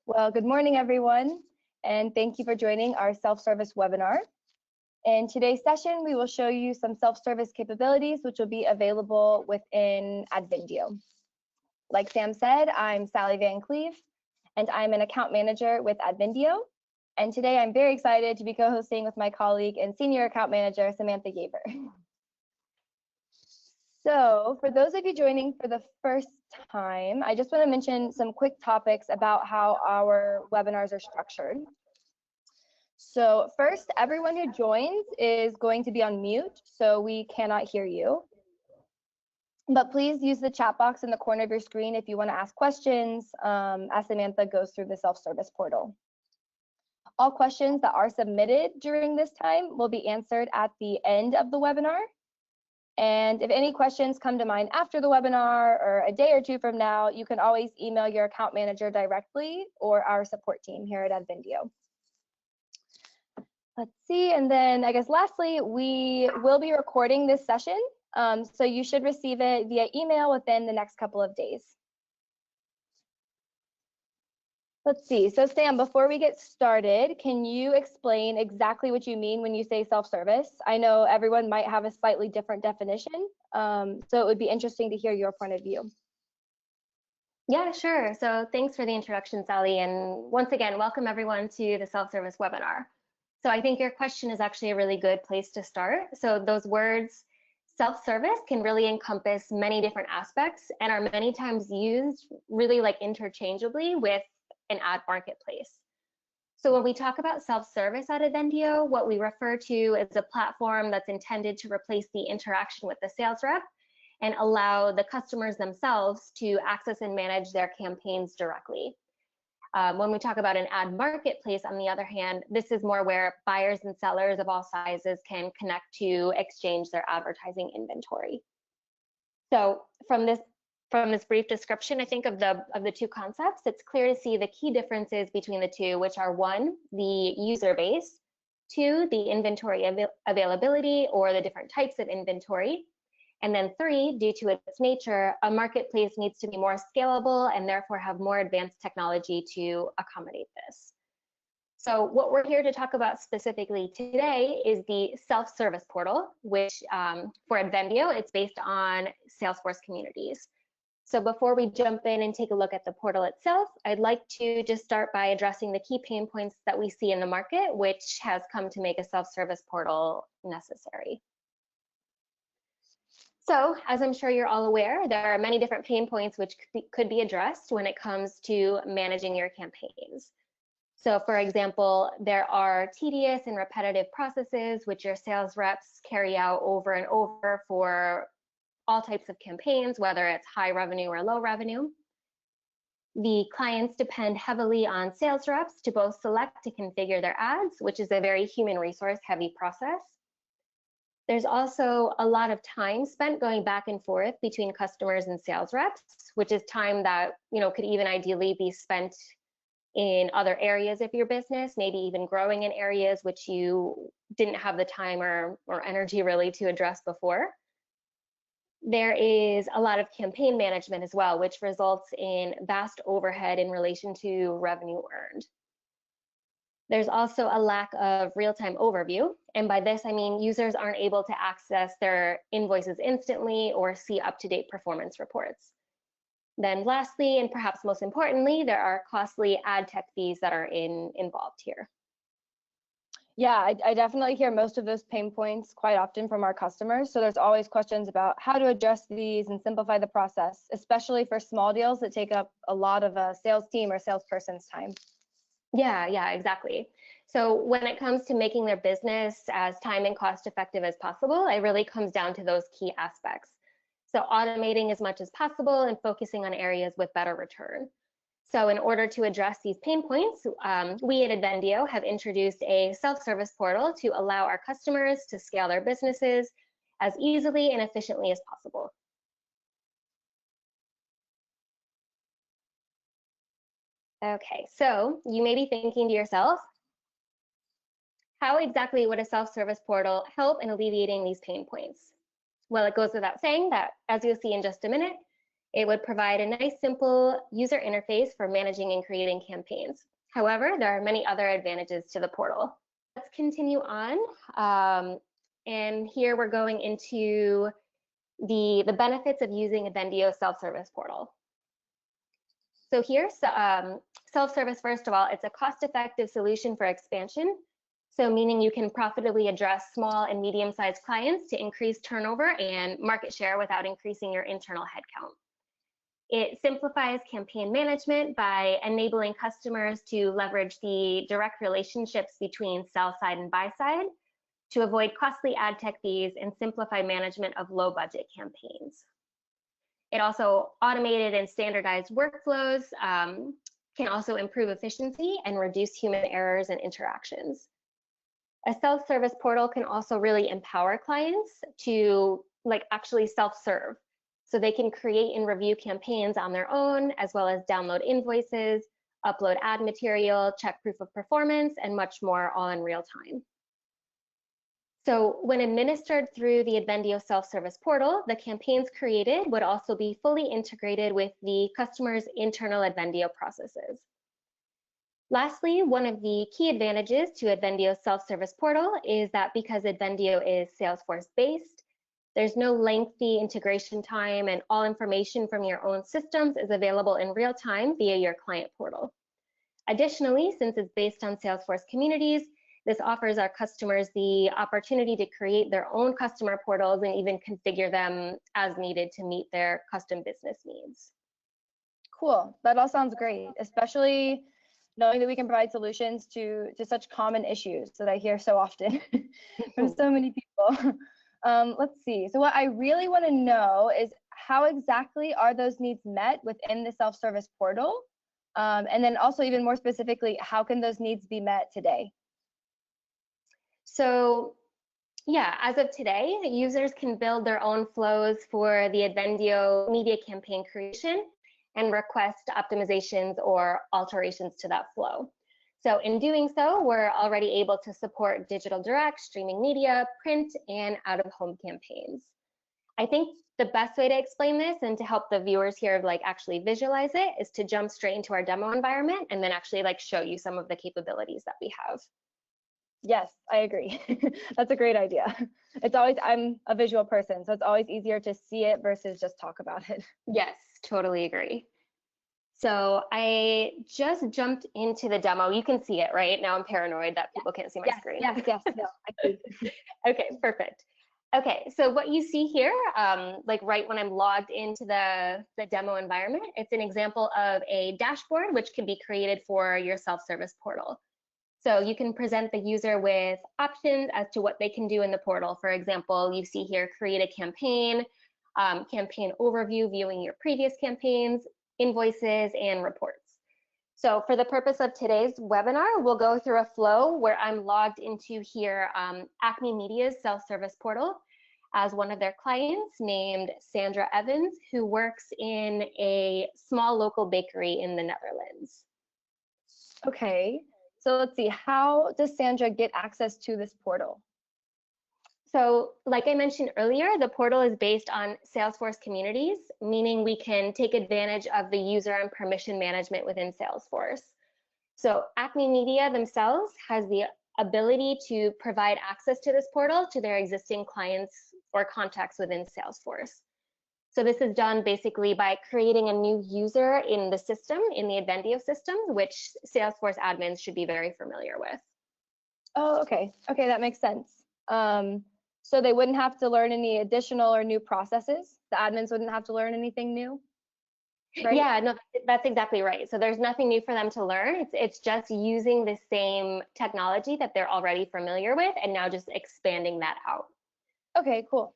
Well, good morning, everyone, and thank you for joining our self-service webinar. In today's session, we will show you some self-service capabilities which will be available within ADvendio. Like Sam said, I'm Sally Van Cleve, and I'm an account manager with ADvendio. And today I'm very excited to be co-hosting with my colleague and senior account manager, Samantha Giaver. So for those of you joining for the first time, I just want to mention some quick topics about how our webinars are structured. So first, everyone who joins is going to be on mute, so we cannot hear you. But please use the chat box in the corner of your screen if you want to ask questions as Samantha goes through the self-service portal. All questions that are submitted during this time will be answered at the end of the webinar. And if any questions come to mind after the webinar or a day or two from now, you can always email your account manager directly or our support team here at ADvendio. Let's see, and then I guess lastly, we will be recording this session, so you should receive it via email within the next couple of days. Let's see, so Sam, before we get started, can you explain exactly what you mean when you say self-service? I know everyone might have a slightly different definition, so it would be interesting to hear your point of view. Yeah, sure. So thanks for the introduction, Sally. And once again, welcome everyone to the self-service webinar. So I think your question is actually a really good place to start. So those words, self-service, can really encompass many different aspects and are many times used really like interchangeably with an ad marketplace. So when we talk about self-service at ADvendio, what we refer to is a platform that's intended to replace the interaction with the sales rep and allow the customers themselves to access and manage their campaigns directly. When we talk about an ad marketplace, on the other hand, this is more where buyers and sellers of all sizes can connect to exchange their advertising inventory. So from this brief description, I think of the two concepts, it's clear to see the key differences between the two, which are one, the user base, two, the inventory availability or the different types of inventory, and then three, due to its nature, a marketplace needs to be more scalable and therefore have more advanced technology to accommodate this. So what we're here to talk about specifically today is the self-service portal, which for ADvendio, it's based on Salesforce communities. So before we jump in and take a look at the portal itself, I'd like to just start by addressing the key pain points that we see in the market, which has come to make a self-service portal necessary. So as I'm sure you're all aware, there are many different pain points which could be addressed when it comes to managing your campaigns. So for example, there are tedious and repetitive processes which your sales reps carry out over and over for all types of campaigns, whether it's high revenue or low revenue. The clients depend heavily on sales reps to both select to configure their ads, which is a very human resource heavy process. There's also a lot of time spent going back and forth between customers and sales reps, which is time that could even ideally be spent in other areas of your business, maybe even growing in areas which you didn't have the time or energy really to address before. There is a lot of campaign management as well, which results in vast overhead in relation to revenue earned. There's also a lack of real-time overview, and by this I mean users aren't able to access their invoices instantly or see up-to-date performance reports. Then lastly, and perhaps most importantly, there are costly ad tech fees that are involved here. Yeah, I definitely hear most of those pain points quite often from our customers. So there's always questions about how to address these and simplify the process, especially for small deals that take up a lot of a sales team or salesperson's time. Yeah, exactly. So when it comes to making their business as time and cost effective as possible, it really comes down to those key aspects. So automating as much as possible and focusing on areas with better return. So in order to address these pain points, we at ADvendio have introduced a self-service portal to allow our customers to scale their businesses as easily and efficiently as possible. Okay, so you may be thinking to yourself, how exactly would a self-service portal help in alleviating these pain points? Well, it goes without saying that, as you'll see in just a minute, It would provide a nice, simple user interface for managing and creating campaigns. However, there are many other advantages to the portal. Let's continue on. And here we're going into the benefits of using ADvendio self-service portal. So here, self-service, first of all, it's a cost-effective solution for expansion. So meaning you can profitably address small and medium-sized clients to increase turnover and market share without increasing your internal headcount. It simplifies campaign management by enabling customers to leverage the direct relationships between sell side and buy side to avoid costly ad tech fees and simplify management of low budget campaigns. It also automated and standardized workflows, can also improve efficiency and reduce human errors and interactions. A self-service portal can also really empower clients to actually self-serve. So they can create and review campaigns on their own, as well as download invoices, upload ad material, check proof of performance, and much more all in real time. So when administered through the ADvendio self-service portal, the campaigns created would also be fully integrated with the customer's internal ADvendio processes. Lastly, one of the key advantages to ADvendio self-service portal is that because ADvendio is Salesforce-based, there's no lengthy integration time, and all information from your own systems is available in real time via your client portal. Additionally, since it's based on Salesforce communities, this offers our customers the opportunity to create their own customer portals and even configure them as needed to meet their custom business needs. Cool. That all sounds great, especially knowing that we can provide solutions to such common issues that I hear so often from so many people. Let's see. So what I really want to know is how exactly are those needs met within the self-service portal? And then also even more specifically, how can those needs be met today? So yeah, as of today, users can build their own flows for the ADvendio media campaign creation and request optimizations or alterations to that flow. So in doing so, we're already able to support digital direct, streaming media, print, and out-of-home campaigns. I think the best way to explain this and to help the viewers here actually visualize it is to jump straight into our demo environment and then actually show you some of the capabilities that we have. Yes, I agree. That's a great idea. It's always, I'm a visual person, so it's always easier to see it versus just talk about it. Yes, totally agree. So I just jumped into the demo. You can see it, right? Now I'm paranoid that people can't see my screen. Yes, no, I see. Okay, perfect. Okay, so what you see here, right when I'm logged into the demo environment, it's an example of a dashboard which can be created for your self-service portal. So you can present the user with options as to what they can do in the portal. For example, you see here, create a campaign, campaign overview, viewing your previous campaigns, invoices, and reports. So for the purpose of today's webinar, we'll go through a flow where I'm logged into here Acme Media's self-service portal as one of their clients named Sandra Evans, who works in a small local bakery in the Netherlands. Okay, so let's see, how does Sandra get access to this portal? So like I mentioned earlier, the portal is based on Salesforce communities, meaning we can take advantage of the user and permission management within Salesforce. So Acme Media themselves has the ability to provide access to this portal to their existing clients or contacts within Salesforce. So this is done basically by creating a new user in the system, in the ADvendio system, which Salesforce admins should be very familiar with. Oh, okay. Okay, that makes sense. So they wouldn't have to learn any additional or new processes? The admins wouldn't have to learn anything new? Right? Yeah, no, that's exactly right. So there's nothing new for them to learn. It's just using the same technology that they're already familiar with and now just expanding that out. Okay, cool.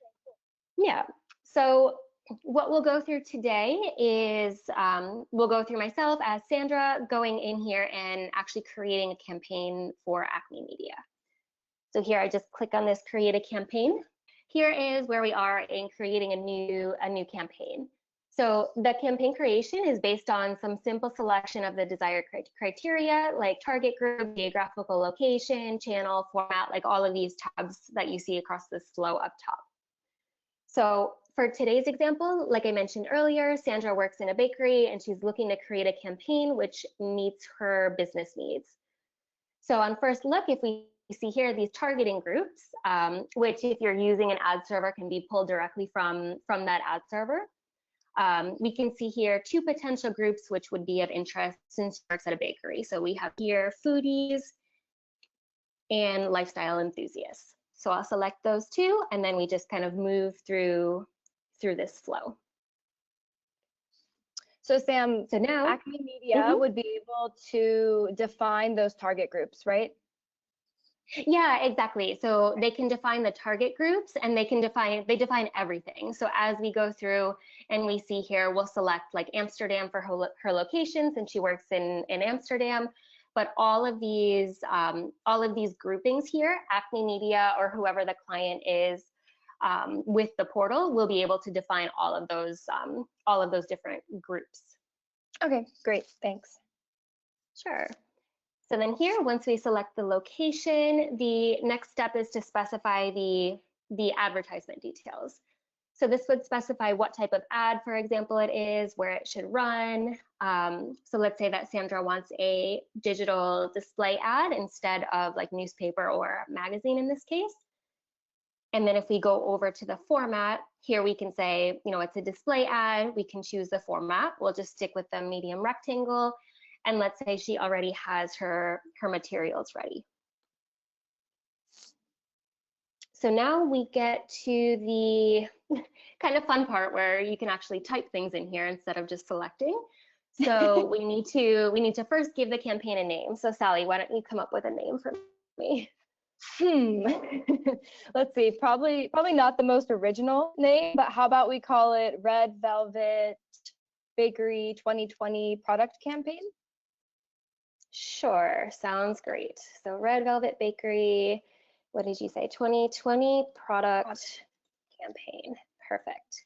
Yeah, so what we'll go through today is we'll go through myself as Sandra going in here and actually creating a campaign for Acme Media. So here I just click on this create a campaign. Here is where we are in creating a new campaign. So the campaign creation is based on some simple selection of the desired criteria like target group, geographical location, channel, format, like all of these tabs that you see across this flow up top. So for today's example, like I mentioned earlier, Sandra works in a bakery and she's looking to create a campaign which meets her business needs. So on first look, if we see here these targeting groups, which if you're using an ad server can be pulled directly from that ad server. We can see here 2 potential groups which would be of interest since she works at a bakery. So we have here foodies and lifestyle enthusiasts. So I'll select those 2, and then we just kind of move through this flow. So Sam, so now Acme Media would be able to define those target groups, right? Yeah, exactly. So they can define the target groups and they define everything. So as we go through and we see here, we'll select like Amsterdam for her location since she works in Amsterdam. But all of these groupings here, Acme Media or whoever the client is with the portal will be able to define all of those different groups. Okay, great, thanks. Sure. So then here, once we select the location, the next step is to specify the advertisement details. So this would specify what type of ad, for example, it is, where it should run. So let's say that Sandra wants a digital display ad instead of like newspaper or magazine in this case. And then if we go over to the format, here we can say, it's a display ad. We can choose the format. We'll just stick with the medium rectangle. And let's say she already has her materials ready. So now we get to the kind of fun part where you can actually type things in here instead of just selecting. So we need to first give the campaign a name. So Sally, why don't you come up with a name for me? Let's see, probably not the most original name, but how about we call it Red Velvet Bakery 2020 product campaign? Sure, sounds great. So Red Velvet Bakery, what did you say? 2020 product campaign. Perfect.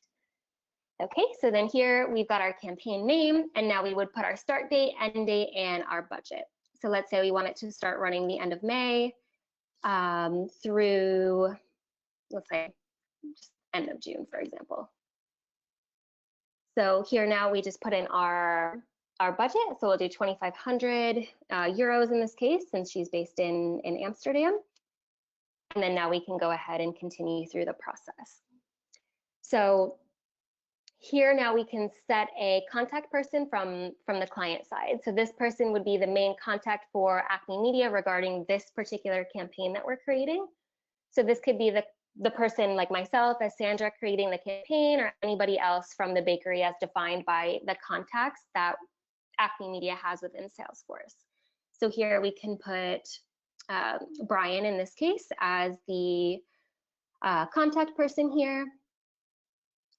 Okay, so then here we've got our campaign name, and now we would put our start date, end date, and our budget. So let's say we want it to start running the end of May through, let's say, just end of June, for example. So here now we just put in our budget. So we'll do 2,500 euros in this case, since she's based in Amsterdam. And then now we can go ahead and continue through the process. So here now we can set a contact person from the client side. So this person would be the main contact for Acme Media regarding this particular campaign that we're creating. So this could be the person like myself as Sandra creating the campaign, or anybody else from the bakery as defined by the contacts that Acme Media has within Salesforce. So here we can put Brian in this case as the contact person here.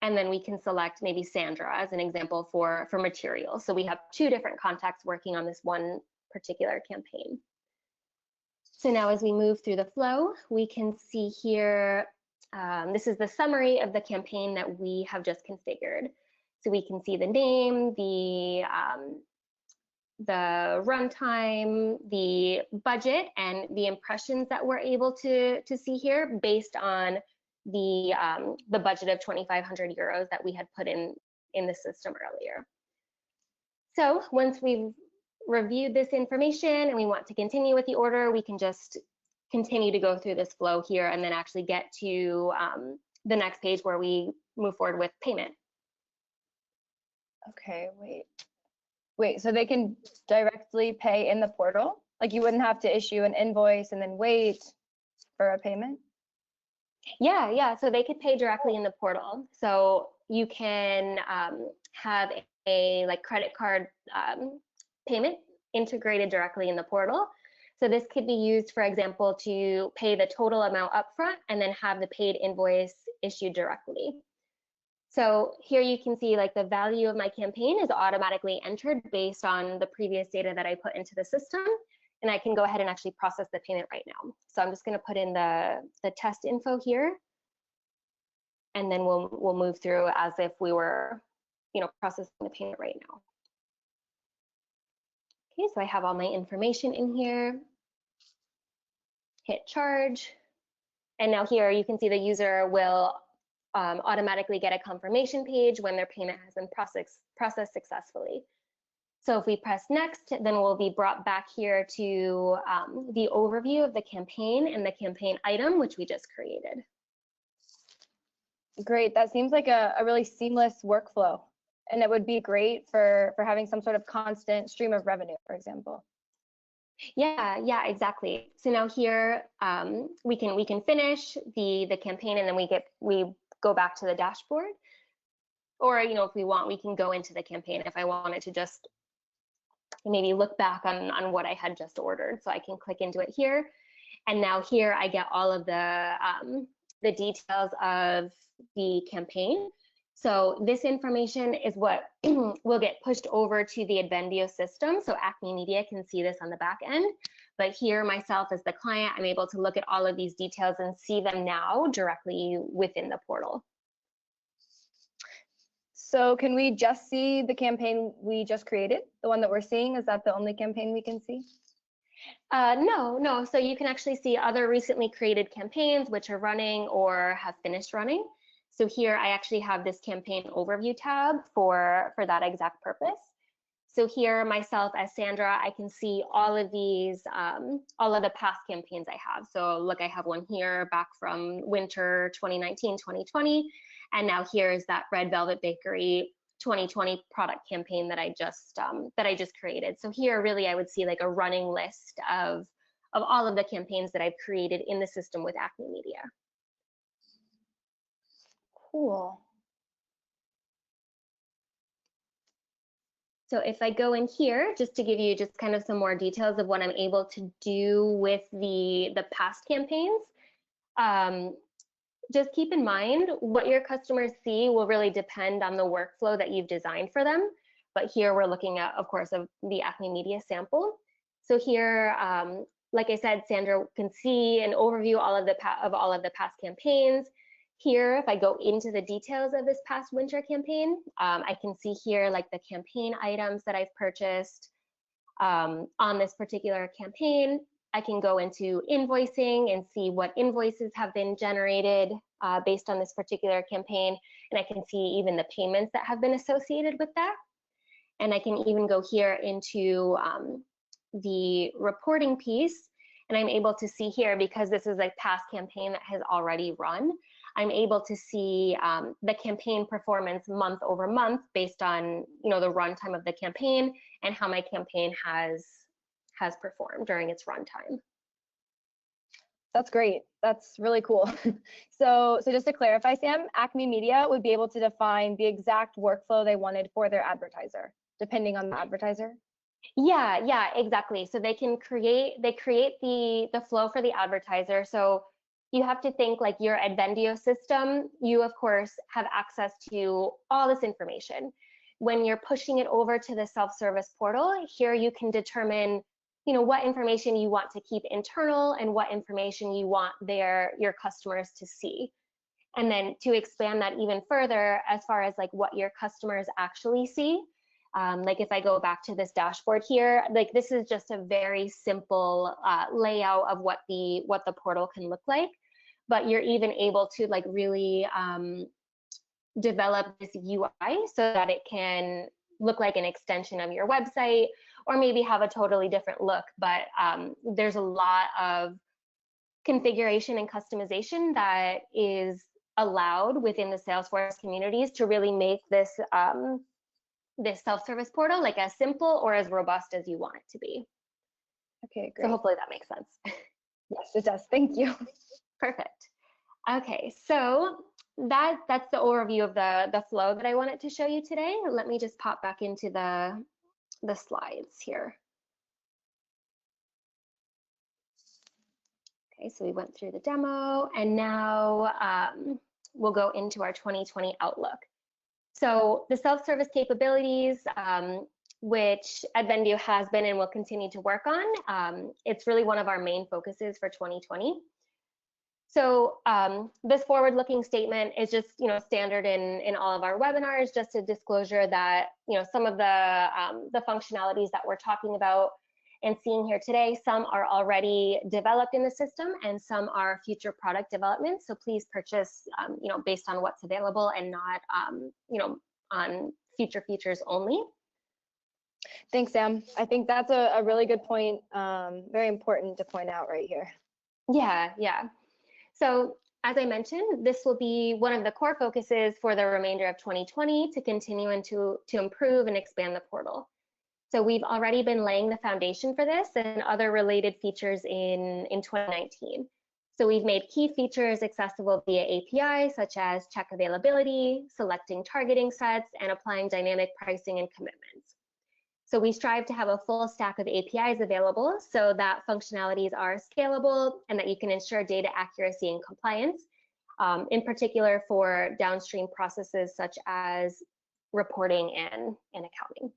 And then we can select maybe Sandra as an example for materials. So we have 2 different contacts working on this one particular campaign. So now as we move through the flow, we can see here, this is the summary of the campaign that we have just configured. So we can see the name, the runtime, the budget, and the impressions that we're able to see here based on the budget of 2,500 euros that we had put in the system earlier. So once we've reviewed this information and we want to continue with the order, we can just continue to go through this flow here and then actually get to the next page where we move forward with payment. Okay, wait, so they can directly pay in the portal? Like you wouldn't have to issue an invoice and then wait for a payment? Yeah, so they could pay directly in the portal. So you can have a like credit card payment integrated directly in the portal. So this could be used, for example, to pay the total amount upfront and then have the paid invoice issued directly. So here you can see like the value of my campaign is automatically entered based on the previous data that I put into the system. And I can go ahead and actually process the payment right now. So I'm just going to put in the test info here. And then we'll move through as if we were, processing the payment right now. Okay, so I have all my information in here. Hit charge. And now here you can see the user will automatically get a confirmation page when their payment has been processed successfully. So if we press next, then we'll be brought back here to the overview of the campaign and the campaign item, which we just created. Great, that seems like a really seamless workflow. And it would be great for having some sort of constant stream of revenue, for example. Yeah, exactly. So now here we can finish the campaign, and then we go back to the dashboard. Or if we want, we can go into the campaign if I wanted to just maybe look back on what I had just ordered. So I can click into it here, and now here I get all of the details of the campaign. So this information is what will get pushed over to the ADvendio system, so Acme Media can see this on the back end. But here, myself as the client, I'm able to look at all of these details and see them now directly within the portal. So can we just see the campaign we just created? The one that we're seeing, is that the only campaign we can see? No. So you can actually see other recently created campaigns which are running or have finished running. So here I actually have this campaign overview tab for that exact purpose. So here, myself as Sandra, I can see all of these, all of the past campaigns I have. So look, I have one here back from winter 2019, 2020. And now here's that Red Velvet Bakery 2020 product campaign that I just created. So here, really, I would see like a running list of all of the campaigns that I've created in the system with Acme Media. Cool. So if I go in here, just to give you just kind of some more details of what I'm able to do with the past campaigns, just keep in mind what your customers see will really depend on the workflow that you've designed for them. But here we're looking at, of course, of the Acme Media sample. So here, like I said, Sandra can see an overview of all of the past campaigns. Here, if I go into the details of this past winter campaign, I can see here like the campaign items that I've purchased on this particular campaign. I can go into invoicing and see what invoices have been generated based on this particular campaign. And I can see even the payments that have been associated with that. And I can even go here into the reporting piece. And I'm able to see here, because this is a past campaign that has already run, I'm able to see the campaign performance month over month based on the runtime of the campaign and how my campaign has performed during its runtime. That's great. That's really cool. So just to clarify, Sam, Acme Media would be able to define the exact workflow they wanted for their advertiser, depending on the advertiser? Yeah, exactly. So they create the flow for the advertiser. So you have to think like your ADvendio system, you of course have access to all this information. When you're pushing it over to the self-service portal, here you can determine what information you want to keep internal and what information you want your customers to see. And then to expand that even further, as far as like what your customers actually see, like if I go back to this dashboard here, like this is just a very simple layout of what the portal can look like, but you're even able to like really develop this UI so that it can look like an extension of your website, or maybe have a totally different look. But there's a lot of configuration and customization that is allowed within the Salesforce communities to really make this this self-service portal like as simple or as robust as you want it to be. Okay, great. So hopefully that makes sense. Yes, it does. Thank you. Perfect. Okay, so that's the overview of the flow that I wanted to show you today. Let me just pop back into the slides here. Okay, so we went through the demo, and now we'll go into our 2020 outlook. So the self-service capabilities, which ADvendio has been and will continue to work on, it's really one of our main focuses for 2020. So this forward-looking statement is just standard in all of our webinars, just a disclosure that some of the functionalities that we're talking about and seeing here today, some are already developed in the system and some are future product development. So please purchase, based on what's available and not, on future features only. Thanks, Sam. I think that's a really good point. Very important to point out right here. Yeah. So as I mentioned, this will be one of the core focuses for the remainder of 2020 to continue and to improve and expand the portal. So we've already been laying the foundation for this and other related features in 2019. So we've made key features accessible via API, such as check availability, selecting targeting sets, and applying dynamic pricing and commitments. So we strive to have a full stack of APIs available so that functionalities are scalable and that you can ensure data accuracy and compliance, in particular for downstream processes such as reporting and accounting.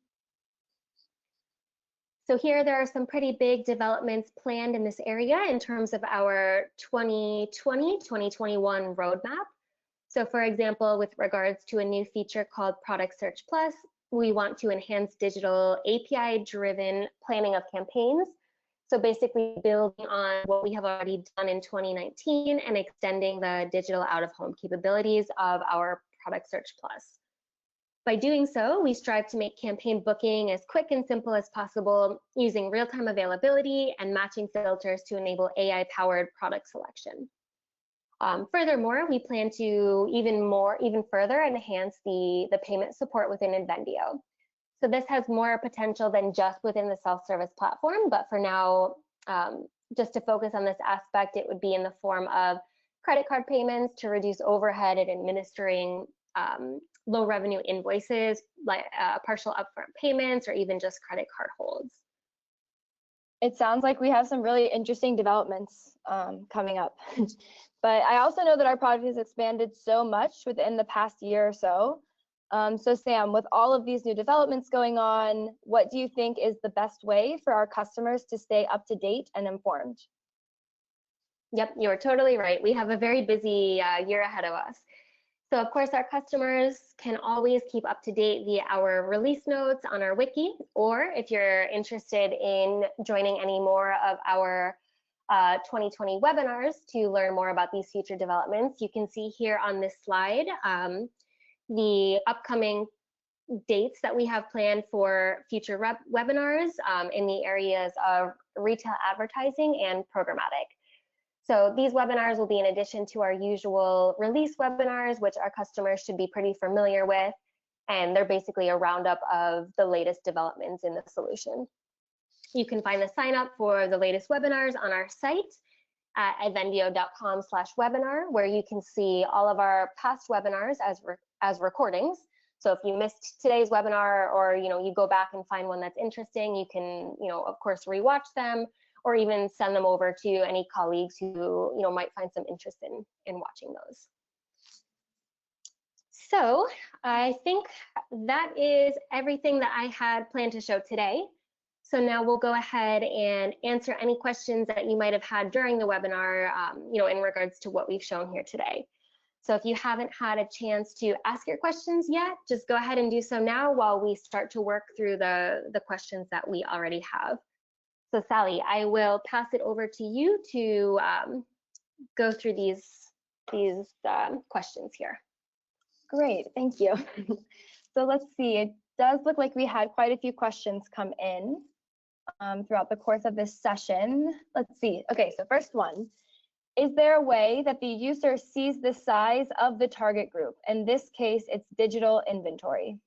So here there are some pretty big developments planned in this area in terms of our 2020-2021 roadmap. So for example, with regards to a new feature called Product Search Plus, we want to enhance digital API-driven planning of campaigns. So basically building on what we have already done in 2019 and extending the digital out-of-home capabilities of our Product Search Plus. By doing so, we strive to make campaign booking as quick and simple as possible using real-time availability and matching filters to enable AI-powered product selection. Furthermore, we plan to even further enhance the payment support within ADvendio. So this has more potential than just within the self-service platform, but for now, just to focus on this aspect, it would be in the form of credit card payments to reduce overhead and administering low revenue invoices, like partial upfront payments, or even just credit card holds. It sounds like we have some really interesting developments coming up. But I also know that our product has expanded so much within the past year or so. So Sam, with all of these new developments going on, what do you think is the best way for our customers to stay up to date and informed? Yep, you're totally right. We have a very busy year ahead of us. So of course, our customers can always keep up to date via our release notes on our wiki, or if you're interested in joining any more of our 2020 webinars to learn more about these future developments, you can see here on this slide the upcoming dates that we have planned for future webinars in the areas of retail advertising and programmatic. So these webinars will be in addition to our usual release webinars, which our customers should be pretty familiar with, and they're basically a roundup of the latest developments in the solution. You can find the sign up for the latest webinars on our site at advendio.com/webinar, where you can see all of our past webinars as recordings. So if you missed today's webinar, or you go back and find one that's interesting, you can of course rewatch them, or even send them over to any colleagues who might find some interest in watching those. So I think that is everything that I had planned to show today. So now we'll go ahead and answer any questions that you might have had during the webinar, in regards to what we've shown here today. So if you haven't had a chance to ask your questions yet, just go ahead and do so now while we start to work through the questions that we already have. So Sally, I will pass it over to you to go through these questions here. Great, thank you. So let's see, it does look like we had quite a few questions come in throughout the course of this session. Let's see, okay, so first one. Is there a way that the user sees the size of the target group? In this case, it's digital inventory.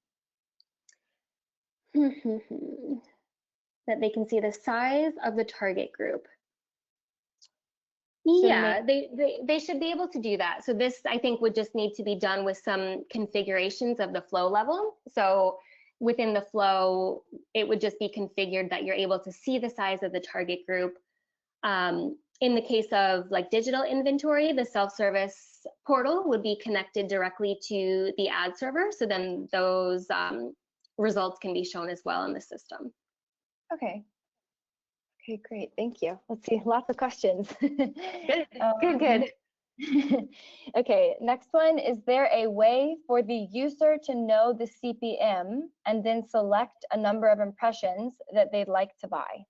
That they can see the size of the target group. So yeah, they should be able to do that. So this, I think, would just need to be done with some configurations of the flow level. So within the flow, it would just be configured that you're able to see the size of the target group. In the case of like digital inventory, the self-service portal would be connected directly to the ad server. So then those results can be shown as well in the system. Okay. Okay, great. Thank you. Let's see, lots of questions. Good, good. Okay, next one. Is there a way for the user to know the CPM and then select a number of impressions that they'd like to buy?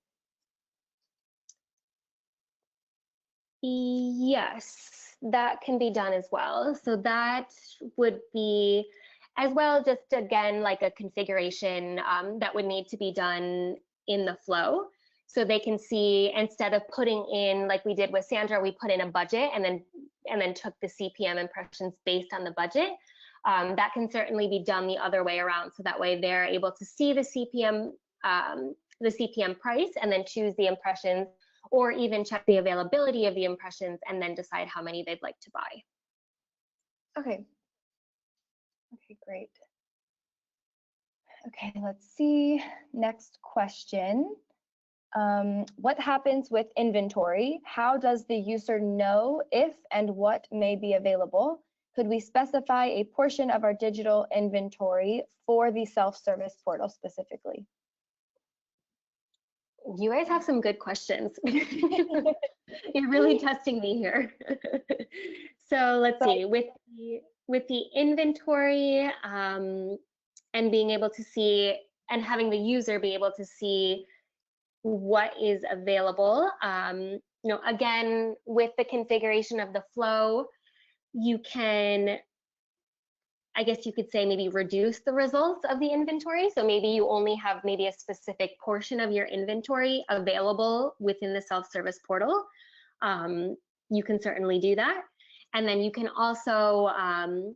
Yes, that can be done as well. So that would be as well, just again, like a configuration that would need to be done in the flow. So they can see, instead of putting in, like we did with Sandra, we put in a budget and then took the CPM impressions based on the budget. That can certainly be done the other way around. So that way they're able to see the CPM price and then choose the impressions, or even check the availability of the impressions and then decide how many they'd like to buy. Okay. Okay, great. Okay, let's see. Next question. What happens with inventory? How does the user know if and what may be available? Could we specify a portion of our digital inventory for the self-service portal specifically? You guys have some good questions. You're really testing me here. So let's see, with the inventory and being able to see, and having the user be able to see what is available. Again, with the configuration of the flow, you can, I guess you could say, maybe reduce the results of the inventory. So maybe you only have maybe a specific portion of your inventory available within the self-service portal. You can certainly do that. And then you can also, and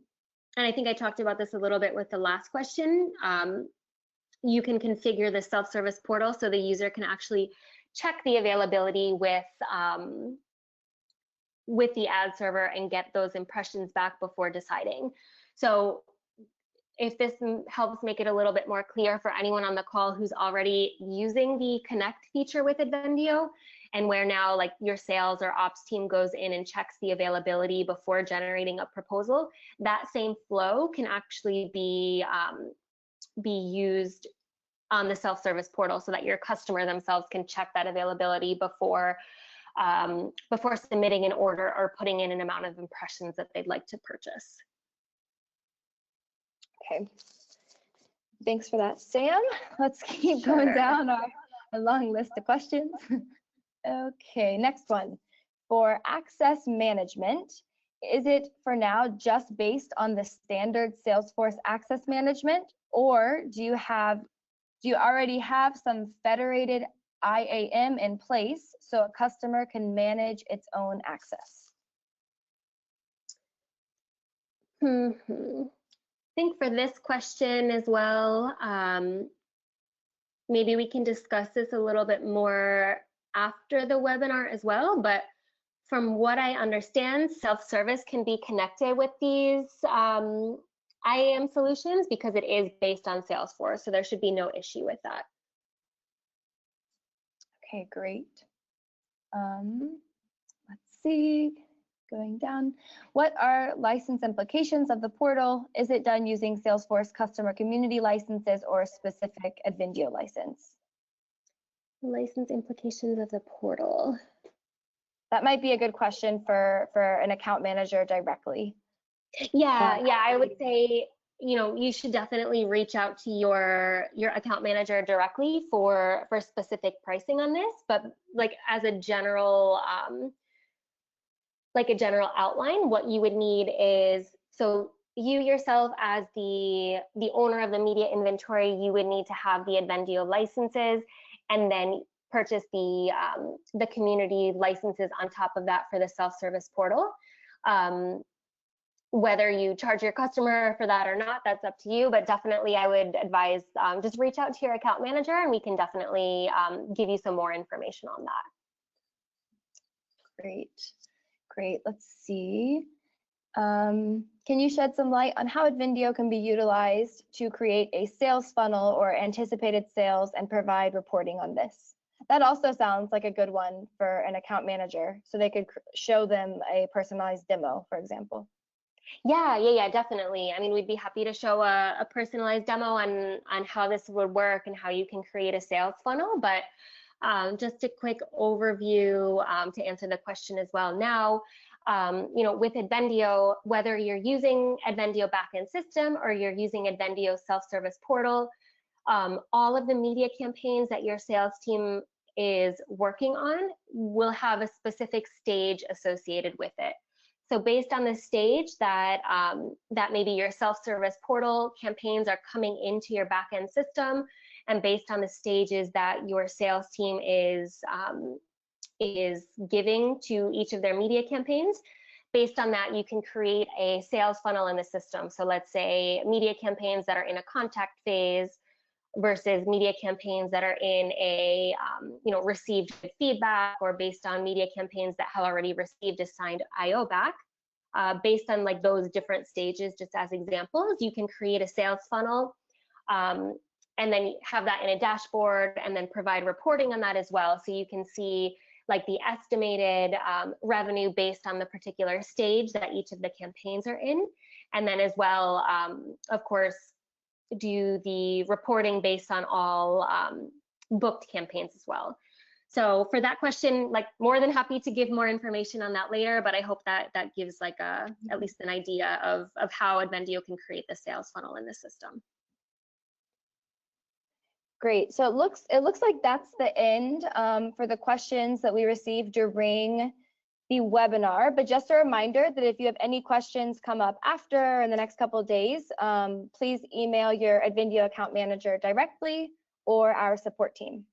I think I talked about this a little bit with the last question, you can configure the self-service portal so the user can actually check the availability with the ad server and get those impressions back before deciding. So if this helps make it a little bit more clear for anyone on the call who's already using the Connect feature with ADvendio, and where now like your sales or ops team goes in and checks the availability before generating a proposal, that same flow can actually be used on the self-service portal so that your customer themselves can check that availability before submitting an order or putting in an amount of impressions that they'd like to purchase. Okay, thanks for that, Sam. Let's keep going down our long list of questions. Okay, next one. For access management, is it for now just based on the standard Salesforce access management, or do you already have some federated IAM in place so a customer can manage its own access? I think for this question as well, maybe we can discuss this a little bit more after the webinar as well, but from what I understand, self-service can be connected with these IAM solutions because it is based on Salesforce, so there should be no issue with that. Okay, great. Let's see, going down. What are license implications of the portal? Is it done using Salesforce customer community licenses or a specific ADvendio license? License implications of the portal. That might be a good question for an account manager directly. Yeah, I would say, you should definitely reach out to your account manager directly for specific pricing on this. But like as a general outline, what you would need is, so you yourself as the owner of the media inventory, you would need to have the ADvendio licenses, and then purchase the community licenses on top of that for the self-service portal. Whether you charge your customer for that or not, that's up to you, but definitely I would advise just reach out to your account manager and we can definitely give you some more information on that. Great, let's see. Can you shed some light on how ADvendio can be utilized to create a sales funnel or anticipated sales and provide reporting on this? That also sounds like a good one for an account manager, so they could show them a personalized demo, for example. Yeah, definitely. I mean, we'd be happy to show a personalized demo on how this would work and how you can create a sales funnel. But just a quick overview to answer the question as well. Now, with ADvendio, whether you're using ADvendio backend system or you're using ADvendio self-service portal, all of the media campaigns that your sales team is working on will have a specific stage associated with it. So based on the stage that that maybe your self-service portal campaigns are coming into your backend system, and based on the stages that your sales team is giving to each of their media campaigns, based on that, you can create a sales funnel in the system. So let's say media campaigns that are in a contact phase versus media campaigns that are in a received feedback, or based on media campaigns that have already received assigned IO back. Based on like those different stages, just as examples, you can create a sales funnel and then have that in a dashboard, and then provide reporting on that as well. So you can see like the estimated revenue based on the particular stage that each of the campaigns are in. And then as well, of course, do the reporting based on all booked campaigns as well. So for that question, like more than happy to give more information on that later, but I hope that that gives like at least an idea of how ADvendio can create the sales funnel in the system. Great. So it looks like that's the end for the questions that we received during the webinar. But just a reminder that if you have any questions come up after in the next couple of days, please email your ADvendio account manager directly or our support team.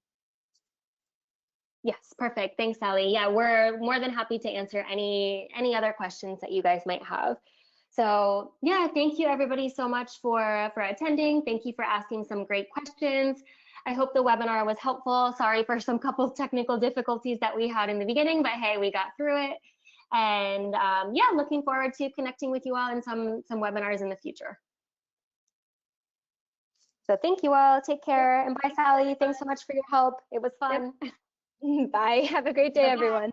Yes, perfect. Thanks, Sally. Yeah, we're more than happy to answer any other questions that you guys might have. So yeah, thank you everybody so much for attending. Thank you for asking some great questions. I hope the webinar was helpful. Sorry for some couple of technical difficulties that we had in the beginning, but hey, we got through it. And yeah, looking forward to connecting with you all in some webinars in the future. So thank you all. Take care. And bye, Sally. Thanks so much for your help. It was fun. Bye. Have a great day, everyone.